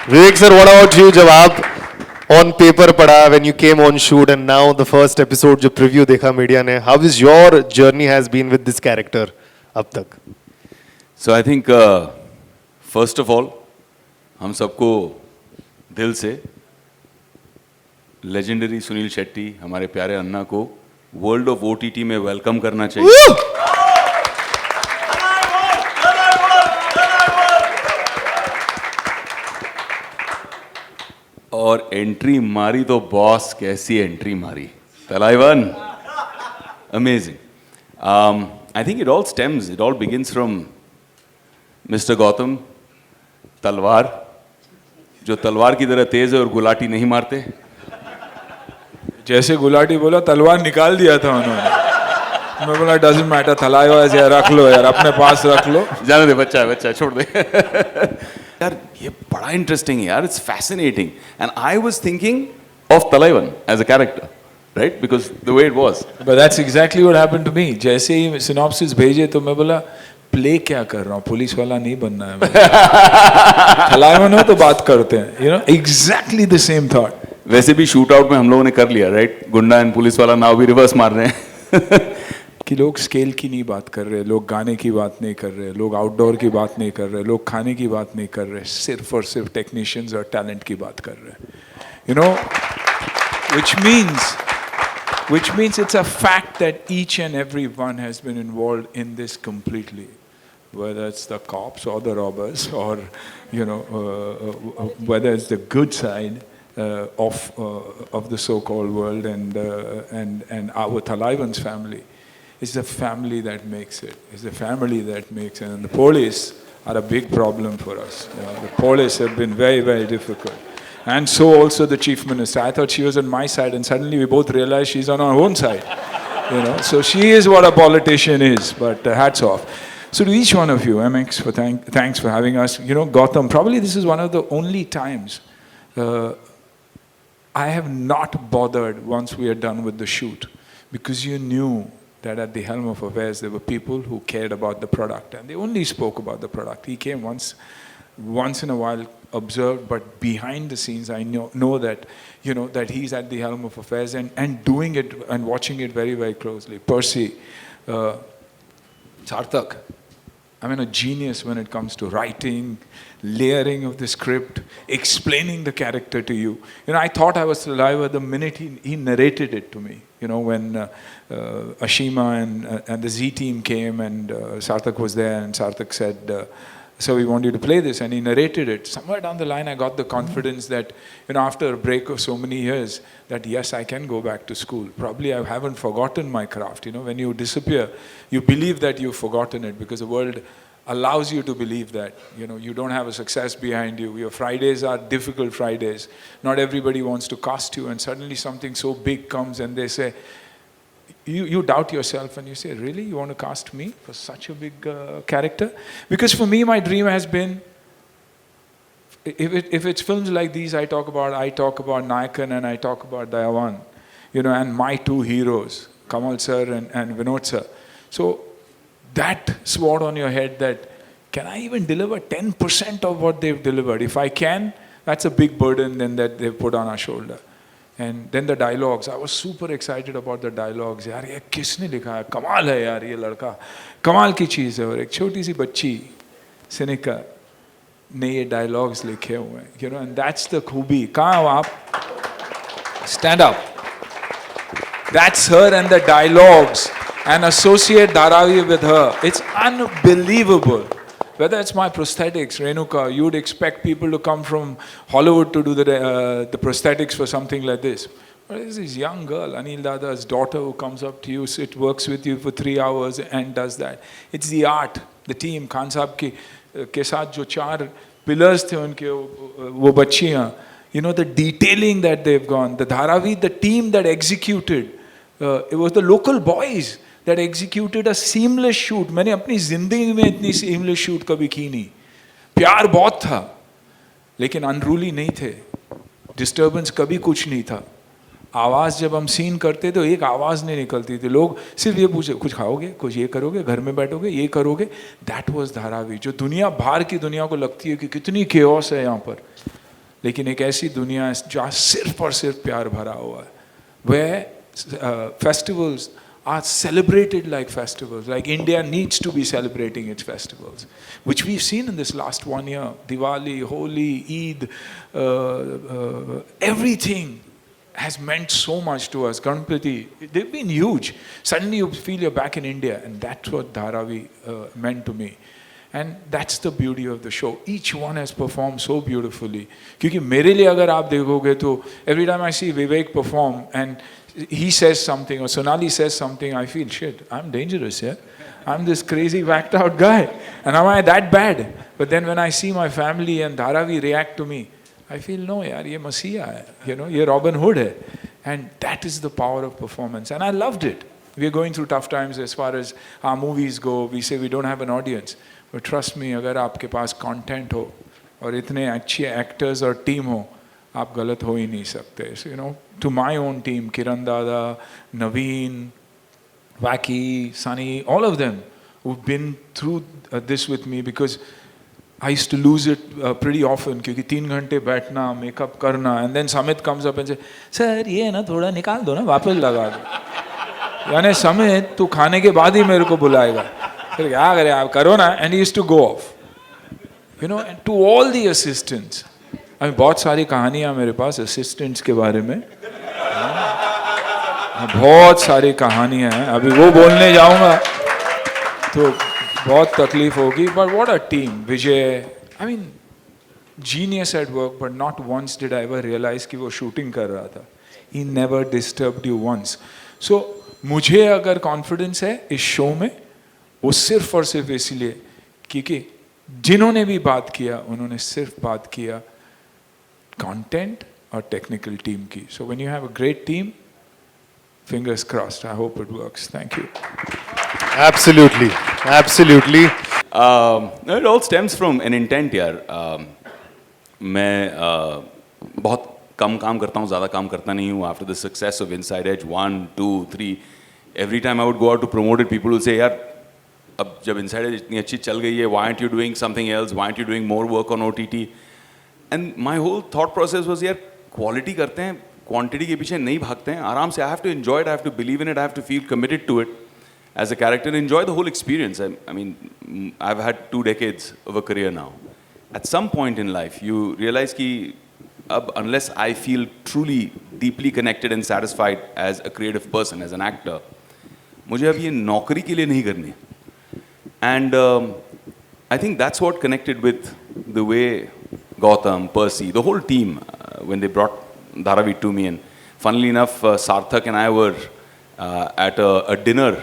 Vivek sir, what about you? जब आप on paper पढ़ा, when you came on shoot, and now the first episode जो preview देखा media ने, how is your journey has been with this character अब तक? So I think first of all हम सबको दिल से लेजेंडरी सुनील शेट्टी हमारे प्यारे अन्ना को वर्ल्ड ऑफ ओटीटी में वेलकम करना चाहिए। और एंट्री मारी तो बॉस, कैसी एंट्री मारी, Thalaivan, amazing. I think it all begins from mister Gautam, Talwar, जो तलवार की तरह तेज है और गुलाटी नहीं मारते। जैसे गुलाटी बोला तलवार निकाल दिया था उन्होंने। मैं बोला डजंट मैटर, तलवार यार रख लो, यार अपने पास रख लो, जाने दे, बच्चा है छोड़ दे। यार ये बड़ा इंटरेस्टिंग है यार, it's fascinating, and I was thinking of Thalaivan as a character, right, because the way it was. But that's exactly what happened to me. जैसे ही सिनॉप्सिस भेजे तो मैं बोला प्ले क्या कर रहा हूँ, पुलिस वाला नहीं बनना है। तलाइवन हो तो बात करते हैं, you know, exactly the same thought. वैसे भी शूट आउट में हम लोगों ने कर लिया, राइट, गुंडा एंड पुलिस वाला नाव भी रिवर्स मार रहे हैं। कि लोग स्केल की नहीं बात कर रहे, लोग गाने की बात नहीं कर रहे, लोग आउटडोर की बात नहीं कर रहे, लोग खाने की बात नहीं कर रहे, सिर्फ और सिर्फ टेक्नीशियंस और टैलेंट की बात कर रहे हैं, you know, which means it's a fact that each and every one has been involved in this completely, whether it's the cops or the robbers, or you know, whether it's the good side of the so-called world, and our Thalaivan's family. It's the family that makes it. It's the family that makes it. And the police are a big problem for us. You know, the police have been very, very difficult. And so also the chief minister. I thought she was on my side, and suddenly we both realized she's on our own side. You know, so she is what a politician is. But hats off. So to each one of you, MX, thanks for having us. You know, Gautam, probably this is one of the only times I have not bothered once we are done with the shoot, because you knew that at the helm of affairs there were people who cared about the product, and they only spoke about the product. He came once in a while, observed, but behind the scenes I know that, you know, that he's at the helm of affairs and doing it and watching it very, very closely. Percy, Sarthak, I mean, a genius when it comes to writing, layering of the script, explaining the character to you. You know, I thought I was alive the minute he narrated it to me. You know, when Ashima and the Z team came, and Sarthak was there, and Sarthak said, so we want you to play this, and he narrated it. Somewhere down the line I got the confidence that, you know, after a break of so many years, that yes, I can go back to school. Probably I haven't forgotten my craft. You know, when you disappear, you believe that you've forgotten it, because the world allows you to believe that, you know, you don't have a success behind you. Your Fridays are difficult Fridays. Not everybody wants to cast you, and suddenly something so big comes and they say, you doubt yourself and you say, really, you want to cast me for such a big character? Because for me, my dream has been, if it's films like these I talk about Nayakan and I talk about Dayavan, you know, and my two heroes, Kamal sir and Vinod sir. So that sword on your head, that can I even deliver 10% of what they've delivered? If I can, that's a big burden then that they've put on our shoulder. And then the dialogues, I was super excited about the dialogues. यार ये किसने लिखा है, कमाल है यार, ये लड़का कमाल की चीज़ है। और एक छोटी सी बच्ची सिनिका ने ये dialogues लिखे हुए हैं, you know, and that's the खूबी। कहाँ हो आप? Stand up. That's her and the dialogues, and associate Dharavi with her. It's unbelievable. Whether it's my prosthetics, Renuka, you'd expect people to come from Hollywood to do the prosthetics for something like this. But there's this young girl, Anil Dada's daughter, who comes up to you, works with you for 3 hours and does that. It's the art, the team, Khan Saab ke saath jo 4 pillars the unke, wo bachchiyan, you know, the detailing that they've gone, the Dharavi, the team that executed, it was the local boys that executed a seamless shoot. मैंने अपनी जिंदगी में इतनी seamless shoot कभी की नहीं। प्यार बहुत था, लेकिन unruly नहीं थे, disturbance कभी कुछ नहीं था। आवाज़ जब हम सीन करते तो एक आवाज़ नहीं निकलती थी, लोग सिर्फ ये पूछे कुछ खाओगे, कुछ ये करोगे, घर में बैठोगे, ये करोगे। दैट वाज धारावी, जो दुनिया बाहर की दुनिया को लगती है कि कितनी केओस है यहाँ पर, लेकिन एक ऐसी दुनिया है जहाँ सिर्फ और सिर्फ प्यार भरा हुआ है, where festivals are celebrated like festivals, like India needs to be celebrating its festivals, which we've seen in this last 1 year. Diwali, Holi, Eid, everything has meant so much to us. Ganpati, they've been huge. Suddenly you feel you're back in India, and that's what Dharavi meant to me. And that's the beauty of the show. Each one has performed so beautifully. क्योंकि मेरे लिए अगर आप देखोगे तो every time I see Vivek perform and he says something or Sonali says something, I feel shit. I'm dangerous, yeah. I'm this crazy whacked out guy, and am I that bad? But then when I see my family and Dharavi react to me, I feel no, yaar, ये मसीहा है, ये Robin Hood है, and that is the power of performance. And I loved it. We are going through tough times as far as our movies go. We say we don't have an audience. But trust me, अगर आपके पास content हो और इतने अच्छे actors और team हो, आप गलत हो ही नहीं सकते. So, to my own team, Kiran Dada, Naveen, Wacky, Sunny, all of them who've been through this with me, because I used to lose it pretty often क्योंकि 3 घंटे बैठना, makeup करना, and then Samit comes up and says, "Sir, ये ना थोड़ा निकाल दो ना, वापस लगा दो." यानी समित तू खाने के बाद ही मेरे को बुलाएगा. फिर क्या करे आप करो ना, and he used to go off. And to all the assistants, बहुत सारी कहानियाँ मेरे पास assistants के बारे में, बहुत सारी कहानियाँ हैं. अभी वो बोलने जाऊँगा तो बहुत तकलीफ होगी. But what a team, Vijay. I mean, genius at work, but not once did I ever realize कि वो shooting कर रहा था. He never disturbed you once. So मुझे अगर confidence है इस show में, वो सिर्फ और सिर्फ इसलिए क्योंकि जिन्होंने भी बात किया उन्होंने सिर्फ बात किया कंटेंट और टेक्निकल टीम की. So when you have a great team, fingers crossed, I hope it works. Thank you. Absolutely, absolutely. It all stems from an intent, यार. मैं बहुत कम काम करता हूँ, ज़्यादा काम करता नहीं हूँ. After the success of Inside Edge 1, 2, 3, every time I would go out to promote it, people would say, यार अब जब Inside Edge इतनी अच्छी चल गई है, why aren't you doing something else? Why aren't you doing more work on OTT? And my whole thought process was, यार quality करते हैं, quantity के पीछे नहीं भागते हैं, आराम से. I have to enjoy it, I have to believe in it, I have to feel committed to it as a character, enjoy the whole experience. I mean, I've had 2 decades of a career now. At some point in life, you realize कि अब unless I feel truly, deeply connected and satisfied as a creative person, as an actor, मुझे अब ये नौकरी के लिए नहीं करनी. And I think that's what connected with the way Gautam, Percy, the whole team, when they brought Dharavi to me. And funnily enough, Sarthak and I were at a dinner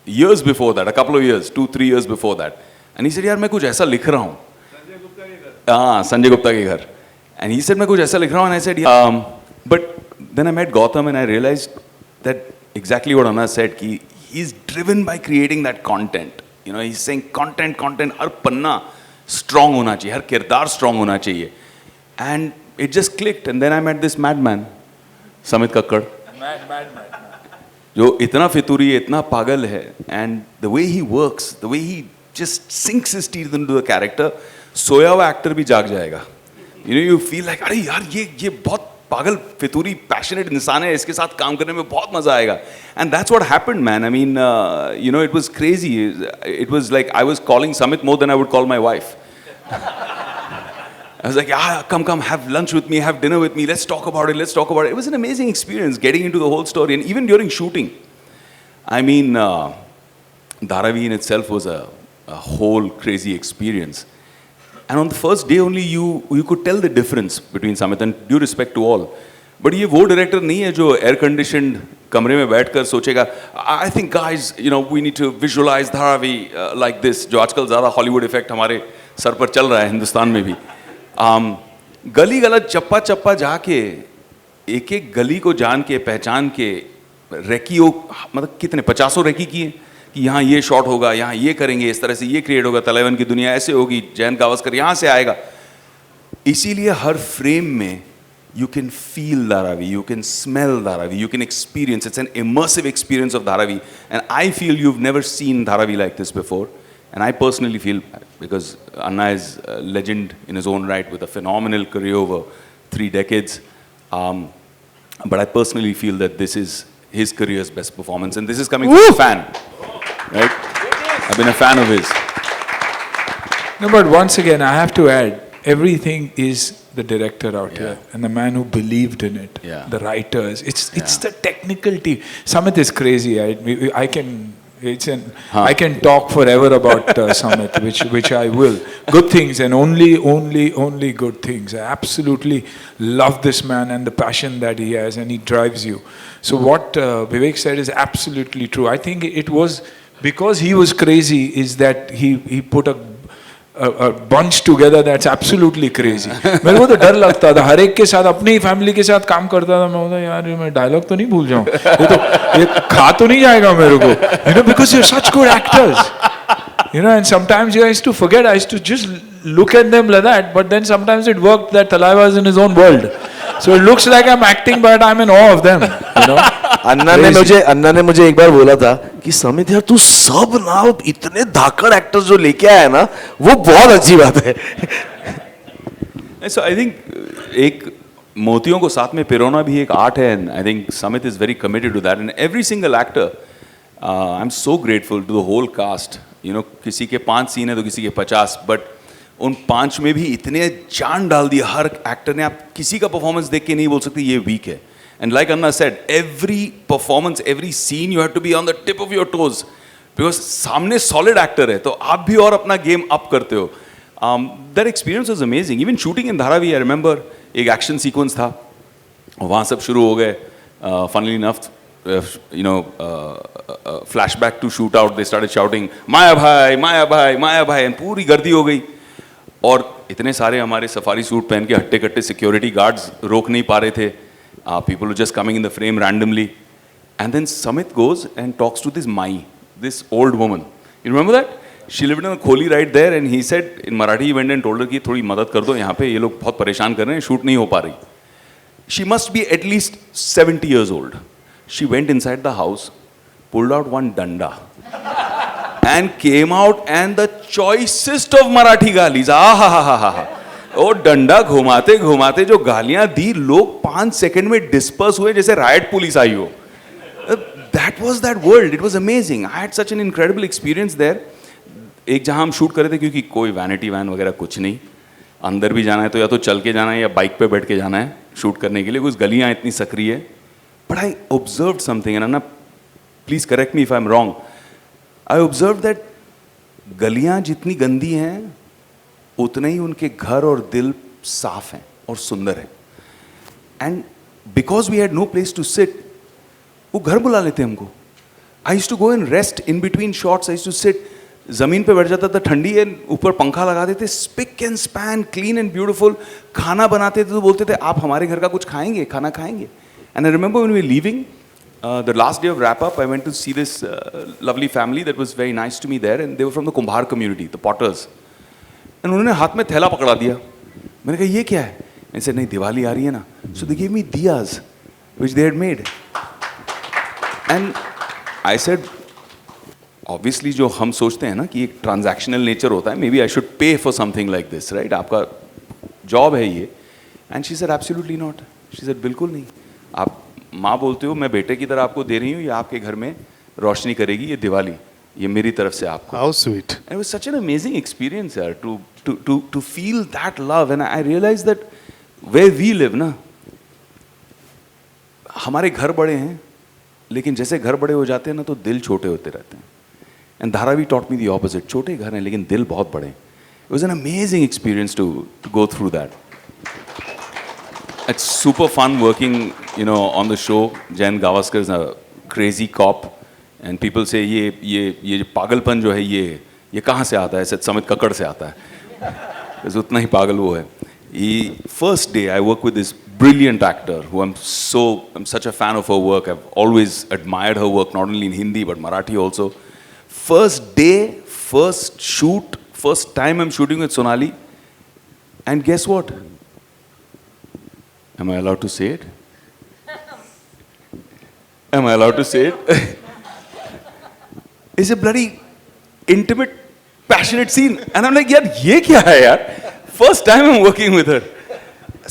years before that, a couple of years, 2-3 years before that. And he said, यार मैं कुछ ऐसा लिख रहा हूँ. संजय गुप्ता के घर. And he said, मैं कुछ ऐसा लिख रहा हूँ. And I said, yeah. But then I met Gautam and I realized that exactly what Anna said, कि he's driven by creating that content. He's saying content, her Panna strong होना चाहिए, हर किरदार strong होना चाहिए. And it just clicked. And then I met this madman, Samit Kakkad. Mad. जो इतना फितूरी है, इतना पागल है. And the way he works, the way he just sinks his teeth into the character, सोया हुआ actor भी जाग जाएगा. You feel like, अरे यार ये बहुत पागल फितूरी पैशनेट इंसान है, इसके साथ काम करने में बहुत मजा आएगा. And that's what happened, man. I mean, it was crazy. It was like I was calling Samit more than I would call my wife. I was like, yeah, come, have lunch with me, have dinner with me, let's talk about it. It was an amazing experience getting into the whole story. And even during shooting, I mean, Dharavi in itself was a whole crazy experience. And on the first day only, you could tell the difference between Samit, and due respect to all. But ये वो director नहीं है जो air conditioned कमरे में बैठकर सोचेगा, I think guys, we need to visualize Dharavi like this, जो आजकल ज़्यादा Hollywood effect हमारे सर पर चल रहा है हिंदुस्तान में भी. गली गलत चप्पा जाके एक गली को जान के पहचान के रेकियो, मतलब कितने 50 रेकी किए कि यहाँ ये शॉट होगा, यहाँ ये करेंगे, इस तरह से ये क्रिएट होगा, तलाइवन की दुनिया ऐसे होगी, जयंत गावस्कर यहाँ से आएगा. इसीलिए हर फ्रेम में you can feel Dharavi, you can smell Dharavi, you can experience. It's an immersive experience of Dharavi. And I feel you've never seen Dharavi like this before. And I personally feel, because Anna is a legend in his own right with a phenomenal career over 3 decades. But I personally feel that this is his career's best performance, and this is coming from a fan, right? I've been a fan of his. No, but once again, I have to add, everything is the director out here and the man who believed in it. Yeah. The writers. It's the technical team. Samit is crazy. I can talk forever about Samit, which I will. Good things and only good things. I absolutely love this man and the passion that he has, and he drives you. So what Vivek said is absolutely true. I think it was because he was crazy is that he put a bunch together that's absolutely crazy. मेरे को तो डर लगता था, हर एक के साथ, अपनी फैमिली के साथ काम करता था, मैं बोलता यार मैं डायलॉग तो नहीं भूल जाऊं, ये खा तो नहीं जाएगा मेरे को, you know, because you're such good actors, you know, and sometimes I used to forget, I used to just look at them like that, but then sometimes it worked that Thalaiva is in his own world, so it looks like I'm acting but I'm in awe of them, you know. अन्ना ने मुझे एक बार बोला था कि समित यार तू सब ना इतने धाकड़ एक्टर्स जो लेके आया है ना, वो बहुत अच्छी बात है. So I think एक मोतियों को साथ में पिरोना भी एक आर्ट है, and I think Samit is very committed to that, and every single actor, I'm so grateful to the whole cast. You know, किसी के 5 सीन है तो किसी के 50, but उन 5 में भी इतने जान डाल दी हर एक्टर ने, आप किसी का परफॉर्मेंस देख के नहीं बोल सकते ये वीक है. And like Anna said, every performance, every scene, you have to be on the tip of your toes, because सामने solid actor है, तो आप भी और अपना game up करते हो. That experience was amazing. Even shooting in Dharavi, I remember एक action sequence था, वहाँ सब शुरू हो गए. Funnily enough, you know, flashback to shoot out, they started shouting, "Maya bhai, Maya bhai, Maya bhai," and पूरी गर्दी हो गई. और इतने सारे हमारे सफारी सूट पहन के हट्टे कट्टे सिक्योरिटी गार्ड्स रोक नहीं पा रहे थे. People were just coming in the frame randomly. And then Samit goes and talks to this Mai, this old woman. You remember that? She lived in a kholi right there, and he said, in Marathi, he went and told her कि थोड़ी मदद कर दो, यहाँ पे ये लोग बहुत परेशान कर रहे हैं, शूट नहीं हो पा रही. She must be at least 70 years old. She went inside the house, pulled out one danda, and came out, and the choicest of Marathi galis. Ah. वो डंडा घुमाते घुमाते जो गालियां दी, लोग 5 सेकंड में डिस्पर्स हुए जैसे राइट पुलिस आई हो. That was that world. It was amazing. I had such an incredible experience there. एक जहां हम शूट कर रहे थे, क्योंकि कोई वैनिटी वैन वगैरह कुछ नहीं, अंदर भी जाना है तो या तो चल के जाना है या बाइक पे बैठ के जाना है शूट करने के लिए, कुछ गलियां इतनी सक्रिय है. But I observe something, and Anna please correct me if I am wrong. I observe that गलियां जितनी गंदी हैं उतने ही उनके घर और दिल साफ हैं और सुंदर हैं. And because we had no place to sit, वो घर बुला लेते हमको. I used to go and rest in between shots. I used to sit, जमीन पे बैठ जाता था, ठंडी है, ऊपर पंखा लगा देते, spick and span, clean and beautiful. खाना बनाते थे तो बोलते थे आप हमारे घर का कुछ खाएंगे, खाना खाएंगे. And I remember when we were leaving, the last day of wrap up, I went to see this lovely family that was very nice to me there, and they were from the Kumbhar community, the potters. And उन्होंने हाथ में थैला पकड़ा दिया. मैंने कहा ये क्या है? ऐसे नहीं, दिवाली आ रही है ना, so they gave me diyas which they had made. And I said, obviously जो हम सोचते हैं ना कि एक ट्रांजैक्शनल नेचर होता है, maybe I should pay for something like this, right? आपका जॉब है ये. And she said absolutely not. She said बिल्कुल नहीं. आप माँ बोलते हो मैं बेटे की तरह आपको दे रही हूँ, ये आपके घर में रोशनी करेगी, ये दिवाली, ये मेरी तरफ से आपको. How sweet. And it was such an amazing experience, yaar, to feel that love. And I realized that where we live ना, हमारे घर बड़े हैं, लेकिन जैसे घर बड़े हो जाते हैं ना तो दिल छोटे होते रहते हैं. And Dharavi taught me the opposite. छोटे घर हैं लेकिन दिल बहुत बड़े हैं. It was an amazing experience to go through that. It's super fun working, you know, on the show. Jayan Gavaskar is a crazy cop, and people say ये पागलपन जो है ये कहाँ से आता है? ऐसे समित कक्कड़ से आता है. बस उतना ही पागल वो है. First day I work with this brilliant actor who I'm such a fan of her work. I've always admired her work, not only in Hindi but Marathi also. First day, first shoot, first time I'm shooting with Sonali, and guess what? Am I allowed to say it? Am I allowed to say it? It's a bloody intimate, passionate scene. And I'm like, yaar, ye kya hai yaar? First time I'm working with her.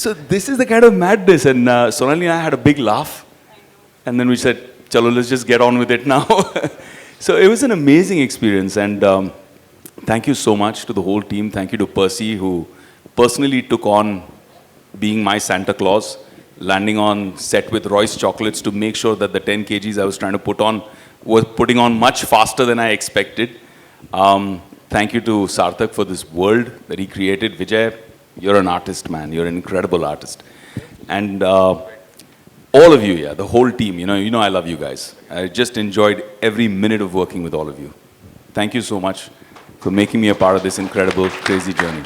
So this is the kind of madness. And Sonali and I had a big laugh. And then we said, chalo, let's just get on with it now. So it was an amazing experience. And thank you so much to the whole team. Thank you to Percy, who personally took on being my Santa Claus, landing on set with Royce Chocolates to make sure that the 10 kgs I was trying to put on was putting on much faster than I expected. Thank you to Sarthak for this world that he created. Vijay, you're an artist, man. You're an incredible artist. And all of you, yeah, the whole team, you know I love you guys. I just enjoyed every minute of working with all of you. Thank you so much for making me a part of this incredible, crazy journey.